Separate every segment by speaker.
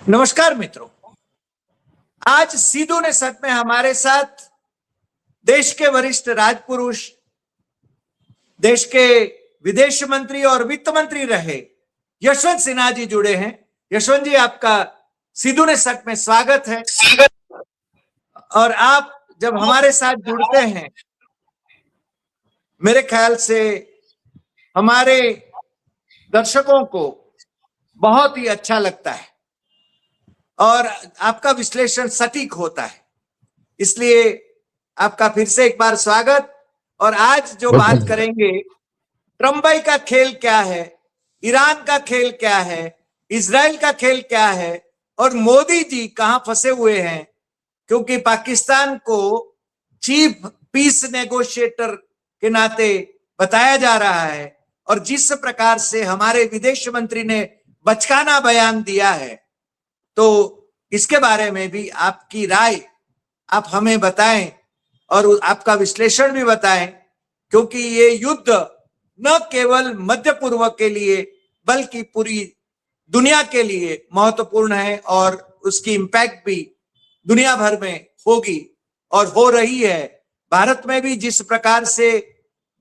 Speaker 1: नमस्कार मित्रों, आज सीधू ने सच में हमारे साथ देश के वरिष्ठ राजपुरुष, देश के विदेश मंत्री और वित्त मंत्री रहे यशवंत सिन्हा जी जुड़े हैं। यशवंत जी, आपका सीधू ने सच में स्वागत है। और आप जब हमारे साथ जुड़ते हैं, मेरे ख्याल से हमारे दर्शकों को बहुत ही अच्छा लगता है और आपका विश्लेषण सटीक होता है, इसलिए आपका फिर से एक बार स्वागत। और आज जो बात करेंगे, ट्रम्प भाई का खेल क्या है, ईरान का खेल क्या है, इजराइल का खेल क्या है और मोदी जी कहां फंसे हुए हैं, क्योंकि पाकिस्तान को चीफ पीस नेगोशिएटर के नाते बताया जा रहा है और जिस प्रकार से हमारे विदेश मंत्री ने बचकाना बयान दिया है, तो इसके बारे में भी आपकी राय आप हमें बताएं और आपका विश्लेषण भी बताएं, क्योंकि ये युद्ध न केवल मध्य पूर्व के लिए बल्कि पूरी दुनिया के लिए महत्वपूर्ण है और उसकी इंपैक्ट भी दुनिया भर में होगी और हो रही है। भारत में भी जिस प्रकार से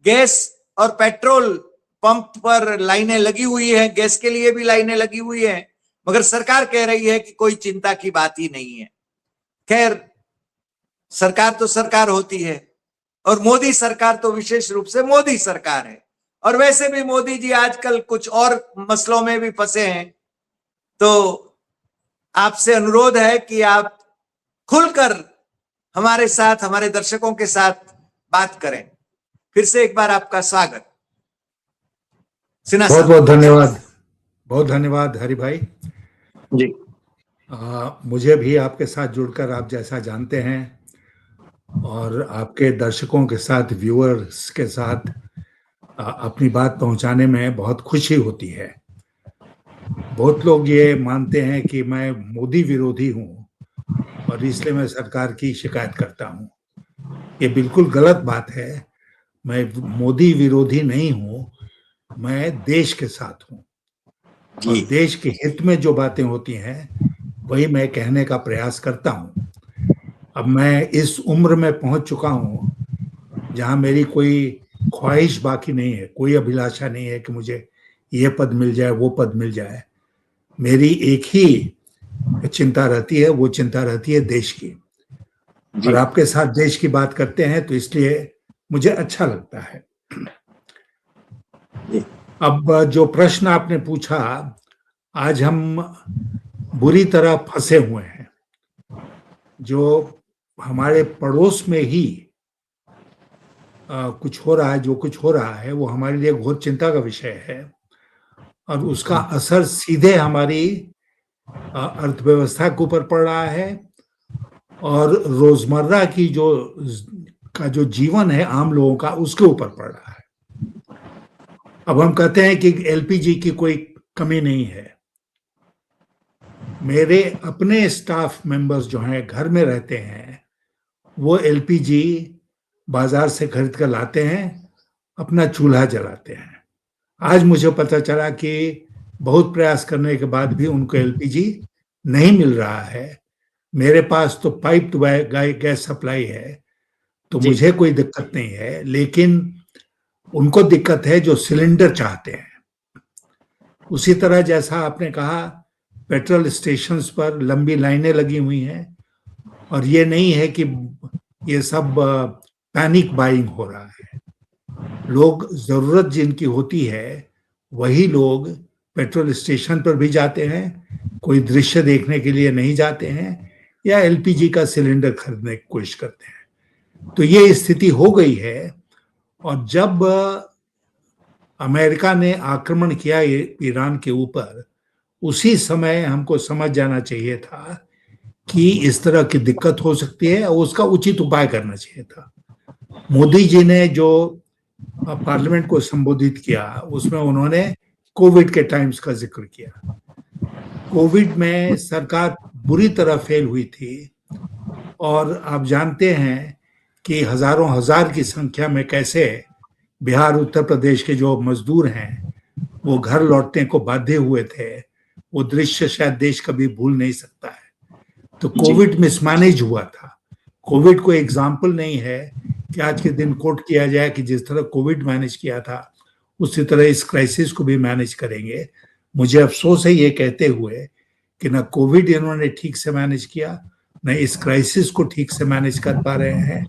Speaker 1: गैस और पेट्रोल पंप पर लाइनें लगी हुई है, गैस के लिए भी लाइनें लगी हुई है, मगर सरकार कह रही है कि कोई चिंता की बात ही नहीं है। खैर, सरकार तो सरकार होती है और मोदी सरकार तो विशेष रूप से मोदी सरकार है। और वैसे भी मोदी जी आजकल कुछ और मसलों में भी फंसे हैं, तो आपसे अनुरोध है कि आप खुलकर हमारे साथ, हमारे दर्शकों के साथ बात करें। फिर से एक बार आपका स्वागत। सिन्हा
Speaker 2: बहुत बहुत धन्यवाद, बहुत धन्यवाद हरि भाई
Speaker 1: जी।
Speaker 2: मुझे भी आपके साथ जुड़कर, आप जैसा जानते हैं, और आपके दर्शकों के साथ, व्यूअर्स के साथ अपनी बात पहुंचाने में बहुत खुशी होती है। बहुत लोग ये मानते हैं कि मैं मोदी विरोधी हूं और इसलिए मैं सरकार की शिकायत करता हूं। ये बिल्कुल गलत बात है। मैं मोदी विरोधी नहीं हूं, मैं देश के साथ हूं और देश के हित में जो बातें होती हैं वही मैं कहने का प्रयास करता हूं। अब मैं इस उम्र में पहुंच चुका हूं जहां मेरी कोई ख्वाहिश बाकी नहीं है, कोई अभिलाषा नहीं है कि मुझे ये पद मिल जाए, वो पद मिल जाए। मेरी एक ही चिंता रहती है, वो चिंता रहती है देश की। और आपके साथ देश की बात करते हैं तो इसलिए मुझे अच्छा लगता है। अब जो प्रश्न आपने पूछा, आज हम बुरी तरह फंसे हुए हैं। जो हमारे पड़ोस में ही कुछ हो रहा है, जो कुछ हो रहा है वो हमारे लिए घोर चिंता का विषय है और उसका असर सीधे हमारी अर्थव्यवस्था के ऊपर पड़ रहा है और रोजमर्रा की जो जीवन है आम लोगों का, उसके ऊपर पड़ रहा है। अब हम कहते हैं कि एलपीजी की कोई कमी नहीं है। मेरे अपने स्टाफ मेंबर्स जो हैं, घर में रहते हैं, वो एलपीजी बाजार से खरीद कर लाते हैं, अपना चूल्हा जलाते हैं। आज मुझे पता चला कि बहुत प्रयास करने के बाद भी उनको एलपीजी नहीं मिल रहा है। मेरे पास तो पाइप्ड गैस सप्लाई है, तो मुझे कोई दिक्कत नहीं है, लेकिन उनको दिक्कत है जो सिलेंडर चाहते हैं। उसी तरह जैसा आपने कहा, पेट्रोल स्टेशंस पर लंबी लाइनें लगी हुई हैं और ये नहीं है कि ये सब पैनिक बाइंग हो रहा है। लोग, जरूरत जिनकी होती है वही लोग पेट्रोल स्टेशन पर भी जाते हैं, कोई दृश्य देखने के लिए नहीं जाते हैं या एलपीजी का सिलेंडर खरीदने की कोशिश करते हैं। तो ये स्थिति हो गई है। और जब अमेरिका ने आक्रमण किया ईरान के ऊपर, उसी समय हमको समझ जाना चाहिए था कि इस तरह की दिक्कत हो सकती है और उसका उचित उपाय करना चाहिए था। मोदी जी ने जो पार्लियामेंट को संबोधित किया, उसमें उन्होंने कोविड के टाइम्स का जिक्र किया। कोविड में सरकार बुरी तरह फेल हुई थी और आप जानते हैं कि हजारों हजार की संख्या में कैसे बिहार, उत्तर प्रदेश के जो मजदूर हैं वो घर लौटने को बाध्य हुए थे वो दृश्य शायद देश कभी भूल नहीं सकता है। तो कोविड मिसमैनेज हुआ था। कोविड को एग्जाम्पल नहीं है कि आज के दिन कोट किया जाए कि जिस तरह कोविड मैनेज किया था उसी तरह इस क्राइसिस को भी मैनेज करेंगे। मुझे अफसोस है ये कहते हुए कि ना कोविड इन्होंने ठीक से मैनेज किया, न इस क्राइसिस को ठीक से मैनेज कर पा रहे हैं,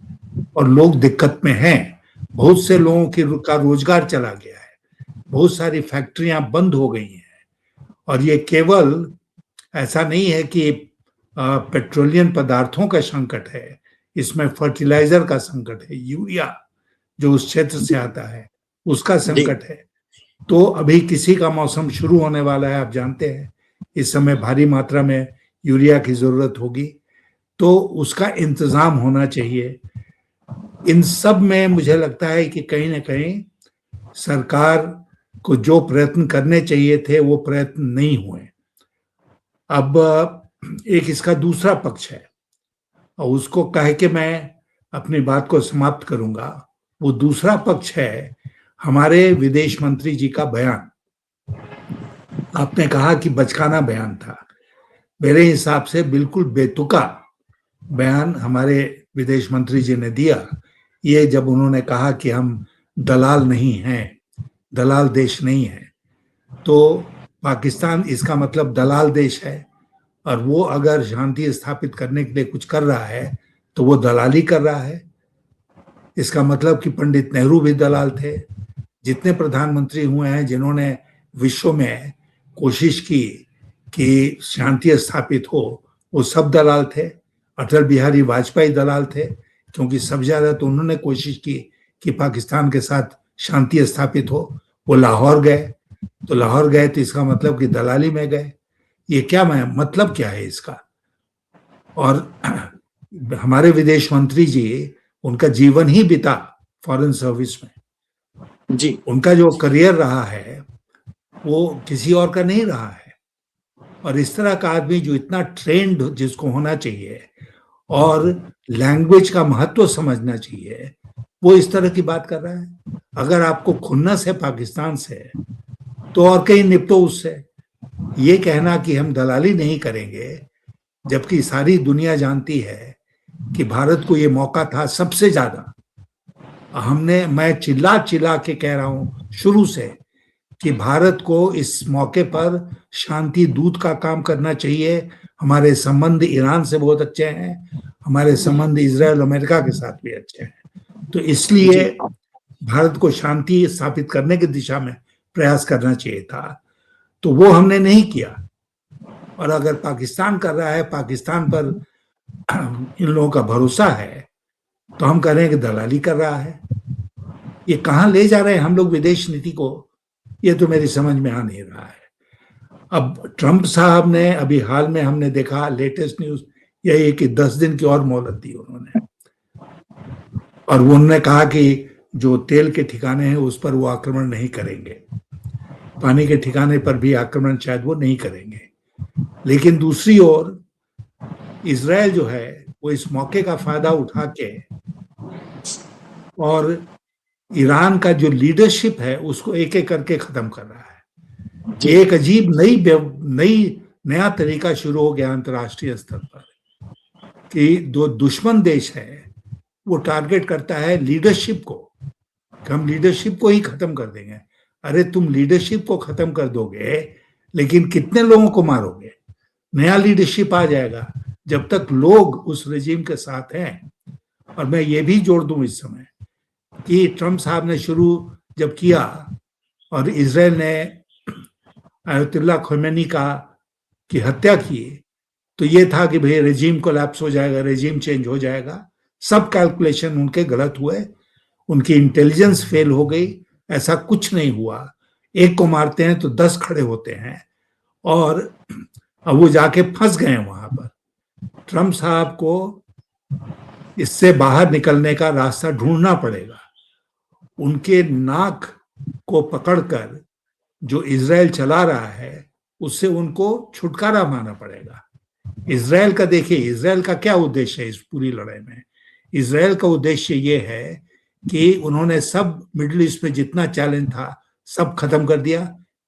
Speaker 2: और लोग दिक्कत में हैं। बहुत से लोगों का रोजगार चला गया है, बहुत सारी फैक्ट्रियां बंद हो गई हैं, और ये केवल ऐसा नहीं है कि पेट्रोलियम पदार्थों का संकट है, इसमें फर्टिलाइजर का संकट है, यूरिया जो उस क्षेत्र से आता है उसका संकट है। तो अभी किसी का मौसम शुरू होने वाला है, आप जानते हैं इस समय भारी मात्रा में यूरिया की जरूरत होगी, तो उसका इंतजाम होना चाहिए। इन सब में मुझे लगता है कि कहीं ना कहीं सरकार को जो प्रयत्न करने चाहिए थे वो प्रयत्न नहीं हुए। अब एक इसका दूसरा पक्ष है, और उसको कह के मैं अपनी बात को समाप्त करूंगा। वो दूसरा पक्ष है हमारे विदेश मंत्री जी का बयान। आपने कहा कि बचकाना बयान था, मेरे हिसाब से बिल्कुल बेतुका बयान हमारे विदेश मंत्री जी ने दिया। ये जब उन्होंने कहा कि हम दलाल नहीं हैं, दलाल देश नहीं है, तो पाकिस्तान इसका मतलब दलाल देश है, और वो अगर शांति स्थापित करने के लिए कुछ कर रहा है तो वो दलाली कर रहा है। इसका मतलब कि पंडित नेहरू भी दलाल थे, जितने प्रधानमंत्री हुए हैं जिन्होंने विश्व में कोशिश की कि शांति स्थापित हो, वो सब दलाल थे। अटल बिहारी वाजपेयी दलाल थे, क्योंकि सबसे ज्यादा तो उन्होंने कोशिश की कि पाकिस्तान के साथ शांति स्थापित हो। वो लाहौर गए, तो लाहौर गए तो इसका मतलब कि दलाली में गए। ये क्या मतलब क्या है इसका? और हमारे विदेश मंत्री जी, उनका जीवन ही बीता फॉरेन सर्विस में जी। उनका जो करियर रहा है वो किसी और का नहीं रहा है, और इस तरह का आदमी जो इतना ट्रेंड जिसको होना चाहिए और लैंग्वेज का महत्व समझना चाहिए, वो इस तरह की बात कर रहा है। अगर आपको खुन्नस है पाकिस्तान से तो और कहीं निपटो उससे। ये कहना कि हम दलाली नहीं करेंगे, जबकि सारी दुनिया जानती है कि भारत को ये मौका था सबसे ज्यादा। मैं चिल्ला चिल्ला के कह रहा हूं शुरू से कि भारत को इस मौके पर शांति दूत का काम करना चाहिए। हमारे संबंध ईरान से बहुत अच्छे हैं, हमारे संबंध इजराइल अमेरिका के साथ भी अच्छे हैं, तो इसलिए भारत को शांति स्थापित करने की दिशा में प्रयास करना चाहिए था। तो वो हमने नहीं किया, और अगर पाकिस्तान कर रहा है, पाकिस्तान पर इन लोगों का भरोसा है, तो हम कह रहे हैं कि दलाली कर रहा है। ये कहां ले जा रहे हैं हम लोग विदेश नीति को, ये तो मेरी समझ में आ नहीं रहा है। अब ट्रंप साहब ने अभी हाल में हमने देखा, लेटेस्ट न्यूज यही है कि 10 दिन की और मोहलत दी उन्होंने, और वो उन्होंने कहा कि जो तेल के ठिकाने हैं उस पर वो आक्रमण नहीं करेंगे, पानी के ठिकाने पर भी आक्रमण शायद वो नहीं करेंगे। लेकिन दूसरी ओर इजराइल जो है वो इस मौके का फायदा उठा के और ईरान का जो लीडरशिप है उसको एक एक करके खत्म कर रहा है। एक अजीब नया तरीका शुरू हो गया अंतर्राष्ट्रीय स्तर पर कि दो दुश्मन देश है वो टारगेट करता है लीडरशिप को, कि हम लीडरशिप को ही खत्म कर देंगे। अरे तुम लीडरशिप को खत्म कर दोगे, लेकिन कितने लोगों को मारोगे? नया लीडरशिप आ जाएगा जब तक लोग उस रेजिम के साथ हैं। और मैं ये भी जोड़ दूं इस समय कि ट्रंप साहब ने शुरू जब किया और इजराइल ने आयतुल्लाह खमेनी की हत्या की, तो ये था कि भाई रेजिम कोलैप्स हो जाएगा, रेजिम चेंज हो जाएगा। सब कैलकुलेशन उनके गलत हुए, उनकी इंटेलिजेंस फेल हो गई। ऐसा कुछ नहीं हुआ। एक को मारते हैं तो 10 खड़े होते हैं, और अब वो जाके फंस गए वहां पर। ट्रंप साहब को इससे बाहर निकलने का रास्ता ढूंढना पड़ेगा। उनके नाक को पकड़कर जो इजराइल चला रहा है उससे उनको छुटकारा पाना पड़ेगा। इजराइल का देखिए, इजराइल का क्या उद्देश्य है इस पूरी लड़ाई में? इजराइल का उद्देश्य ये है कि उन्होंने सब मिडिल ईस्ट में जितना चैलेंज था सब खत्म कर दिया,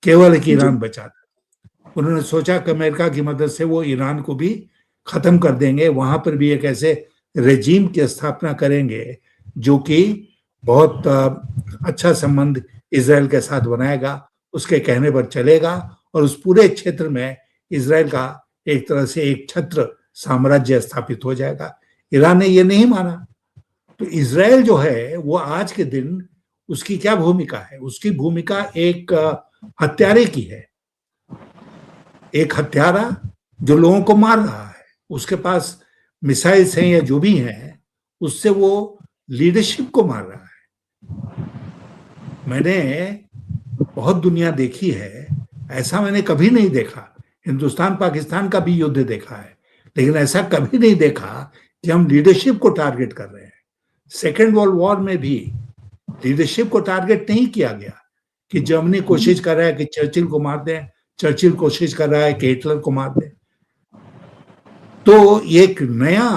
Speaker 2: केवल एक ईरान बचा था। उन्होंने सोचा कि अमेरिका की मदद से वो ईरान को भी खत्म कर देंगे, वहां पर भी एक ऐसे रेजीम की स्थापना करेंगे जो कि बहुत अच्छा संबंध इसराइल के साथ बनाएगा, उसके कहने पर चलेगा और उस पूरे क्षेत्र में इसराइल का एक तरह से एक छत्र साम्राज्य स्थापित हो जाएगा। ईरान ने ये नहीं माना। तो इसराइल जो है वो आज के दिन उसकी क्या भूमिका है? उसकी भूमिका एक हत्यारे की है, एक हत्यारा जो लोगों को मार रहा है, उसके पास मिसाइल्स हैं या जो भी हैं, उससे वो लीडरशिप को मार रहा है। मैंने बहुत दुनिया देखी है, ऐसा मैंने कभी नहीं देखा। हिंदुस्तान पाकिस्तान का भी युद्ध देखा है, लेकिन ऐसा कभी नहीं देखा कि हम लीडरशिप को टारगेट कर रहे हैं। सेकेंड वर्ल्ड वॉर में भी लीडरशिप को टारगेट नहीं किया गया कि जर्मनी कोशिश कर रहा है कि चर्चिल को मार दें, चर्चिल कोशिश कर रहा है कि हिटलर को मार दें। तो एक नया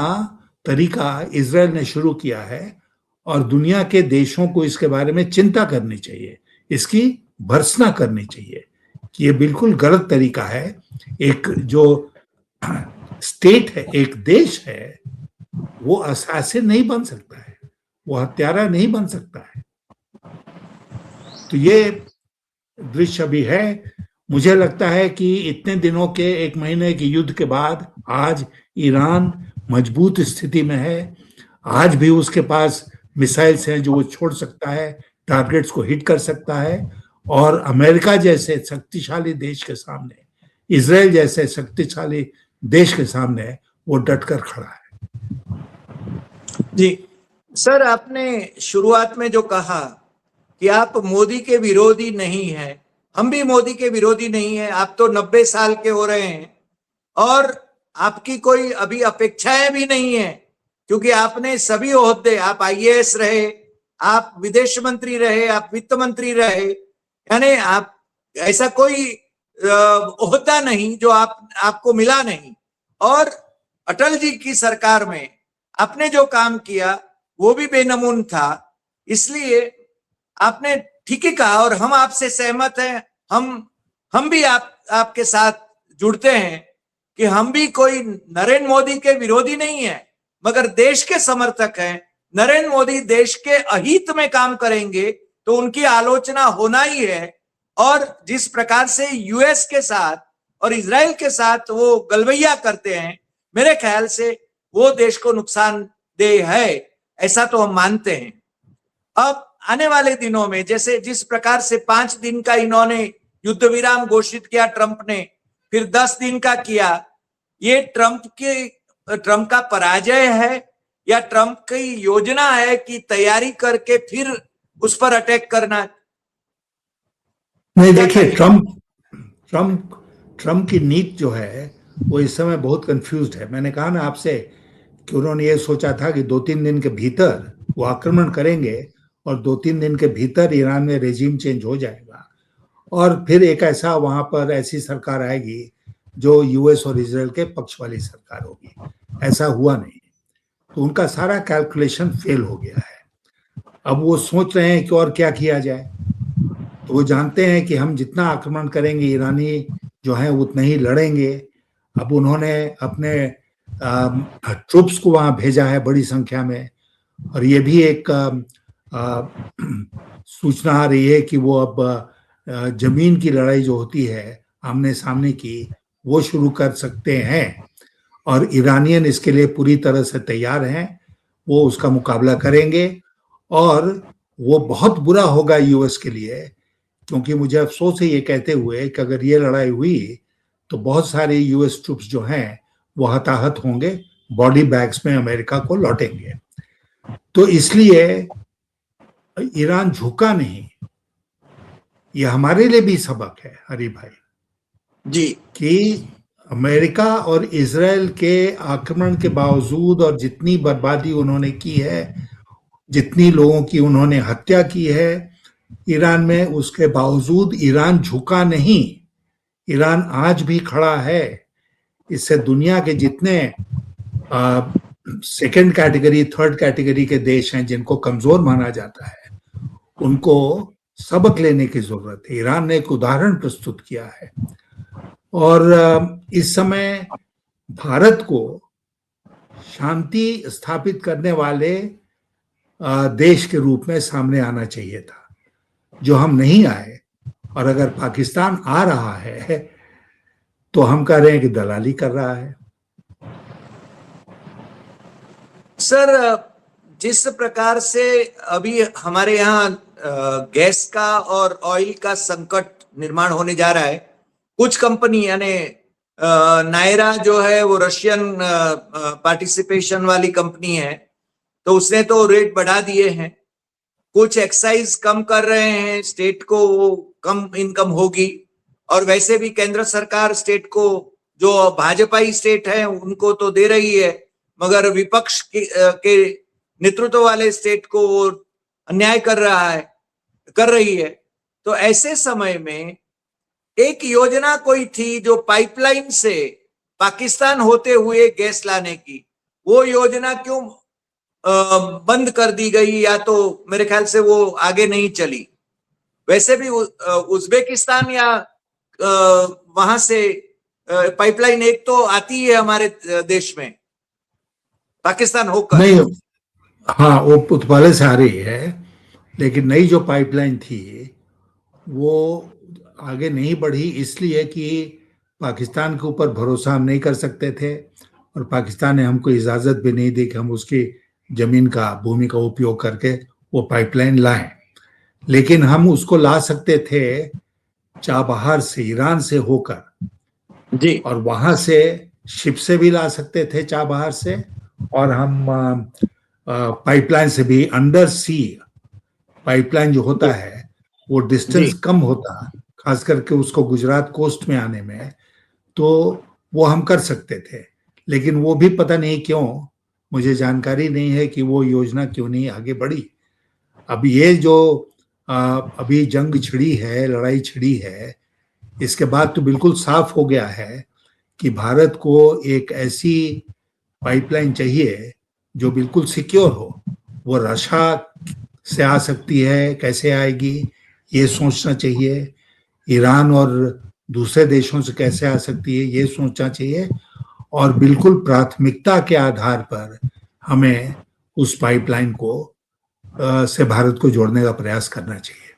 Speaker 2: तरीका इजराइल ने शुरू किया है और दुनिया के देशों को इसके बारे में चिंता करनी चाहिए, इसकी भर्त्सना करनी चाहिए कि ये बिल्कुल गलत तरीका है। एक जो स्टेट है, एक देश है, वो असैसिन नहीं बन सकता है, वो हत्यारा नहीं बन सकता है। तो ये दृश्य अभी है। मुझे लगता है कि इतने दिनों के, एक महीने के युद्ध के बाद आज ईरान मजबूत स्थिति में है। आज भी उसके पास मिसाइल्स हैं जो वो छोड़ सकता है, टारगेट्स को हिट कर सकता है और अमेरिका जैसे शक्तिशाली देश के सामने, इजराइल जैसे शक्तिशाली देश के सामने वो डटकर खड़ा है।
Speaker 1: जी सर, आपने शुरुआत में जो कहा कि आप मोदी के विरोधी नहीं हैं, हम भी मोदी के विरोधी नहीं हैं। आप तो 90 साल के हो रहे हैं और आपकी कोई अभी अपेक्षाएं भी नहीं है, क्योंकि आपने सभी ओहदे, आप आईएएस रहे, आप विदेश मंत्री रहे, आप वित्त मंत्री रहे, यानी आप ऐसा कोई ओहदा नहीं जो आपको मिला नहीं। और अटल जी की सरकार में आपने जो काम किया वो भी बेनमून था, इसलिए आपने ठीक ही कहा और हम आपसे सहमत हैं। हम भी आपके साथ जुड़ते हैं कि हम भी कोई नरेंद्र मोदी के विरोधी नहीं है, मगर देश के समर्थक हैं। नरेंद्र मोदी देश के अहित में काम करेंगे तो उनकी आलोचना होना ही है। और जिस प्रकार से यूएस के साथ और इजराइल के साथ वो गलवैया करते हैं, मेरे ख्याल से वो देश को नुकसानदेह है, ऐसा तो हम मानते हैं। अब आने वाले दिनों में जैसे जिस प्रकार से 5 दिन का इन्होंने युद्ध विराम घोषित किया ट्रंप ने, फिर 10 दिन का किया, ये ट्रंप का पराजय है या ट्रंप की योजना है कि तैयारी करके फिर उस पर अटैक करना?
Speaker 2: नहीं, देखिए, ट्रंप की नीति जो है वो इस समय बहुत कंफ्यूज्ड है। मैंने कहा ना आपसे कि उन्होंने ये सोचा था कि 2-3 दिन के भीतर वो आक्रमण करेंगे और 2-3 दिन के भीतर ईरान में रेजिम चेंज हो जाएगा और फिर एक ऐसा वहां पर ऐसी सरकार आएगी जो यूएस और इजराइल के पक्ष वाली सरकार होगी। ऐसा हुआ नहीं, तो उनका सारा कैलकुलेशन फेल हो गया है। अब वो सोच रहे हैं कि और क्या किया जाए। तो वो जानते हैं कि हम जितना आक्रमण करेंगे ईरानी जो है उतना ही लड़ेंगे। अब उन्होंने अपने ट्रूप्स को वहां भेजा है बड़ी संख्या में और ये भी एक सूचना आ रही है कि वो अब जमीन की लड़ाई जो होती है आमने सामने की, वो शुरू कर सकते हैं और ईरानियन इसके लिए पूरी तरह से तैयार हैं। वो उसका मुकाबला करेंगे और वो बहुत बुरा होगा यूएस के लिए, क्योंकि मुझे अफसोस है ये कहते हुए कि अगर ये लड़ाई हुई तो बहुत सारे यूएस ट्रूप्स जो हैं वो हताहत होंगे, बॉडी बैग्स में अमेरिका को लौटेंगे। तो इसलिए ईरान झुका नहीं। ये हमारे लिए भी सबक है हरि भाई
Speaker 1: जी,
Speaker 2: कि अमेरिका और इजराइल के आक्रमण के बावजूद और जितनी बर्बादी उन्होंने की है, जितनी लोगों की उन्होंने हत्या की है ईरान में, उसके बावजूद ईरान झुका नहीं। ईरान आज भी खड़ा है। इससे दुनिया के जितने सेकंड कैटेगरी, थर्ड कैटेगरी के देश हैं जिनको कमजोर माना जाता है, उनको सबक लेने की जरूरत है। ईरान ने एक उदाहरण प्रस्तुत किया है और इस समय भारत को शांति स्थापित करने वाले देश के रूप में सामने आना चाहिए था, जो हम नहीं आए। और अगर पाकिस्तान आ रहा है तो हम कह रहे हैं कि दलाली कर रहा है।
Speaker 1: सर, जिस प्रकार से अभी हमारे यहाँ गैस का और ऑयल का संकट निर्माण होने जा रहा है, कुछ कंपनी यानी नायरा जो है वो रशियन पार्टिसिपेशन वाली कंपनी है, तो उसने तो रेट बढ़ा दिए हैं, कुछ एक्साइज कम कर रहे हैं, स्टेट को वो कम इनकम होगी। और वैसे भी केंद्र सरकार स्टेट को, जो भाजपाई स्टेट है उनको तो दे रही है, मगर विपक्ष के नेतृत्व वाले स्टेट को वो अन्याय कर रही है। तो ऐसे समय में एक योजना कोई थी जो पाइपलाइन से पाकिस्तान होते हुए गैस लाने की, वो योजना क्यों बंद कर दी गई, या तो मेरे ख्याल से वो आगे नहीं चली। वैसे भी उज्बेकिस्तान या वहां से पाइपलाइन एक तो आती है हमारे देश में, पाकिस्तान होकर।
Speaker 2: नहीं, हाँ, वो पहले से आ रही है, लेकिन नई जो पाइपलाइन थी वो आगे नहीं बढ़ी, इसलिए कि पाकिस्तान के ऊपर भरोसा हम नहीं कर सकते थे, और पाकिस्तान ने हमको इजाजत भी नहीं दी कि हम उसकी जमीन का, भूमि का उपयोग करके वो पाइपलाइन लाएं। लेकिन हम उसको ला सकते थे चाबहार से, ईरान से होकर
Speaker 1: जी,
Speaker 2: और वहां से शिप से भी ला सकते थे चाबहार से, और हम पाइपलाइन से भी, अंडर सी पाइपलाइन जो होता है वो डिस्टेंस कम होता, खास करके उसको गुजरात कोस्ट में आने में, तो वो हम कर सकते थे। लेकिन वो भी पता नहीं क्यों, मुझे जानकारी नहीं है कि वो योजना क्यों नहीं आगे बढ़ी। अब ये जो अभी जंग छिड़ी है, लड़ाई छिड़ी है, इसके बाद तो बिल्कुल साफ हो गया है कि भारत को एक ऐसी पाइपलाइन चाहिए जो बिल्कुल सिक्योर हो। वो रशिया से आ सकती है, कैसे आएगी ये सोचना चाहिए, ईरान और दूसरे देशों से कैसे आ सकती है ये सोचना चाहिए, और बिल्कुल प्राथमिकता के आधार पर हमें उस पाइपलाइन को से भारत को जोड़ने का प्रयास करना चाहिए।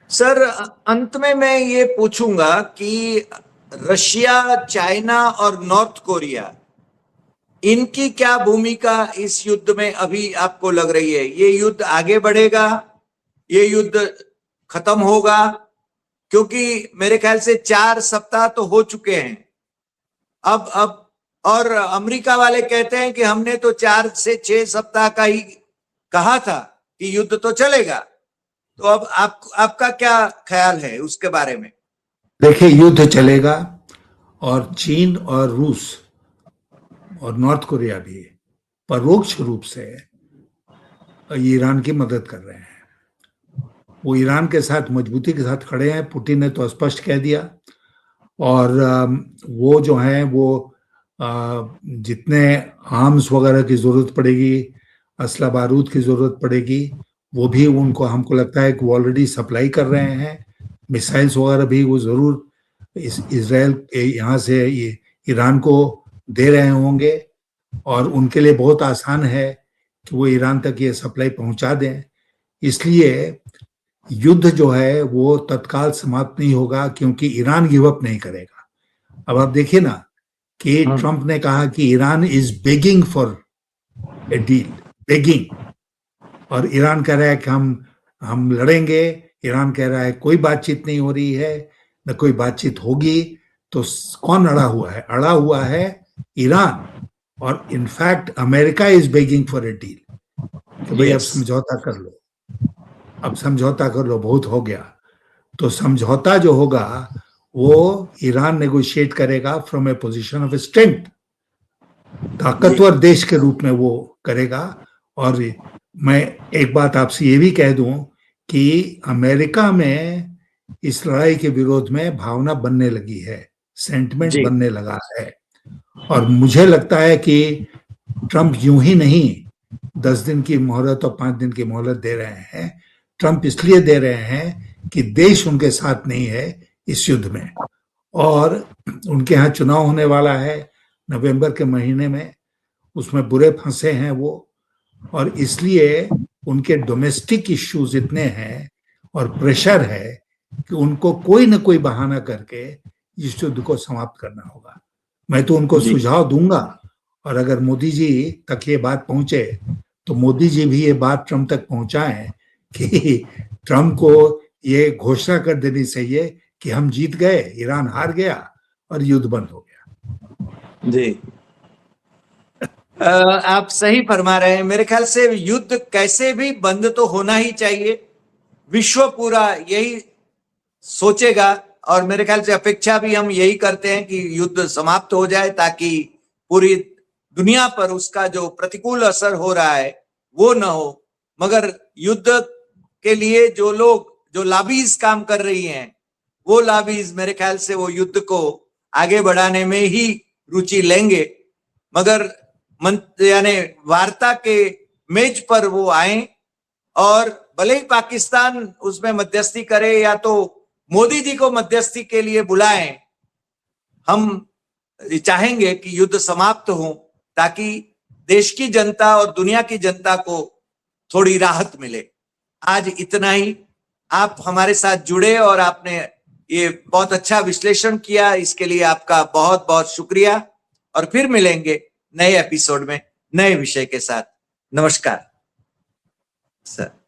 Speaker 1: सर, अंत में मैं ये पूछूंगा कि रशिया, चाइना और नॉर्थ कोरिया, इनकी क्या भूमिका इस युद्ध में अभी आपको लग रही है? ये युद्ध आगे बढ़ेगा, ये युद्ध खत्म होगा? क्योंकि मेरे ख्याल से 4 सप्ताह तो हो चुके हैं अब और अमेरिका वाले कहते हैं कि हमने तो 4 से 6 सप्ताह का ही कहा था कि युद्ध तो चलेगा। तो अब आपका क्या ख्याल है उसके बारे में?
Speaker 2: देखिए, युद्ध चलेगा, और चीन और रूस और नॉर्थ कोरिया भी परोक्ष रूप से ईरान की मदद कर रहे हैं। वो ईरान के साथ मजबूती के साथ खड़े हैं, पुतिन ने तो स्पष्ट कह दिया। और वो जो है वो जितने आर्म्स वगैरह की जरूरत पड़ेगी, असला बारूद की जरूरत पड़ेगी, वो भी उनको, हमको लगता है कि वो ऑलरेडी सप्लाई कर रहे हैं। मिसाइल्स वगैरह भी वो जरूर इसराइल यहाँ से ईरान को दे रहे होंगे, और उनके लिए बहुत आसान है कि वो ईरान तक ये सप्लाई पहुंचा दें। इसलिए युद्ध जो है वो तत्काल समाप्त नहीं होगा, क्योंकि ईरान गिव अप नहीं करेगा। अब आप देखिए ना कि ट्रंप ने कहा कि Iran is begging for a deal, begging, और ईरान कह रहा है कि हम लड़ेंगे। ईरान कह रहा है कोई बातचीत नहीं हो रही है, न कोई बातचीत होगी। तो कौन अड़ा हुआ है? अड़ा हुआ है ईरान, और in fact America is begging for a deal कि भाई अब समझौता कर लो, अब समझौता कर लो, बहुत हो गया। तो समझौता जो होगा वो ईरान नेगोशिएट करेगा from A position of strength, ताकतवर देश के रूप में वो करेगा। और मैं एक बात आपसे ये भी कह दूं कि अमेरिका में इस लड़ाई के विरोध में भावना बनने लगी है, सेंटिमेंट बनने लगा है। और मुझे लगता है कि ट्रंप यूं ही नहीं 10 दिन की मोहलत और 5 दिन की मोहलत दे रहे हैं। ट्रंप इसलिए दे रहे हैं कि देश उनके साथ नहीं है, इस युद्ध में। और उनके यहाँ चुनाव होने वाला है नवंबर के महीने में, उसमें बुरे फंसे हैं वो, और इसलिए उनके डोमेस्टिक इश्यूज इतने हैं और प्रेशर है कि उनको कोई ना कोई बहाना करके इस युद्ध को समाप्त करना होगा। मैं तो उनको
Speaker 1: जी।
Speaker 2: सुझाव दूंगा, और अगर मोदी जी तक ये बात पहुंचे तो मोदी जी भी ये बात ट्रंप तक पहुंचाएं कि ट्रंप को ये घोषणा कर देनी चाहिए कि हम जीत गए, ईरान हार गया और युद्ध बंद हो गया।
Speaker 1: जी, आप सही फरमा रहे हैं। मेरे ख्याल से युद्ध कैसे भी बंद तो होना ही चाहिए, विश्व पूरा यही सोचेगा, और मेरे ख्याल से अपेक्षा भी हम यही करते हैं कि युद्ध समाप्त हो जाए ताकि पूरी दुनिया पर उसका जो प्रतिकूल असर हो रहा है वो न हो। मगर युद्ध के लिए जो लोग, जो लॉबीज काम कर रही हैं, वो लॉबीज मेरे ख्याल से वो युद्ध को आगे बढ़ाने में ही रुचि लेंगे। मगर यानी वार्ता के मेज पर वो आए, और भले ही पाकिस्तान उसमें मध्यस्थी करे या तो मोदी जी को मध्यस्थी के लिए बुलाएं, हम चाहेंगे कि युद्ध समाप्त हो ताकि देश की जनता और दुनिया की जनता को थोड़ी राहत मिले। आज इतना ही। आप हमारे साथ जुड़े और आपने ये बहुत अच्छा विश्लेषण किया, इसके लिए आपका बहुत बहुत शुक्रिया। और फिर मिलेंगे नए एपिसोड में नए विषय के साथ। नमस्कार सर।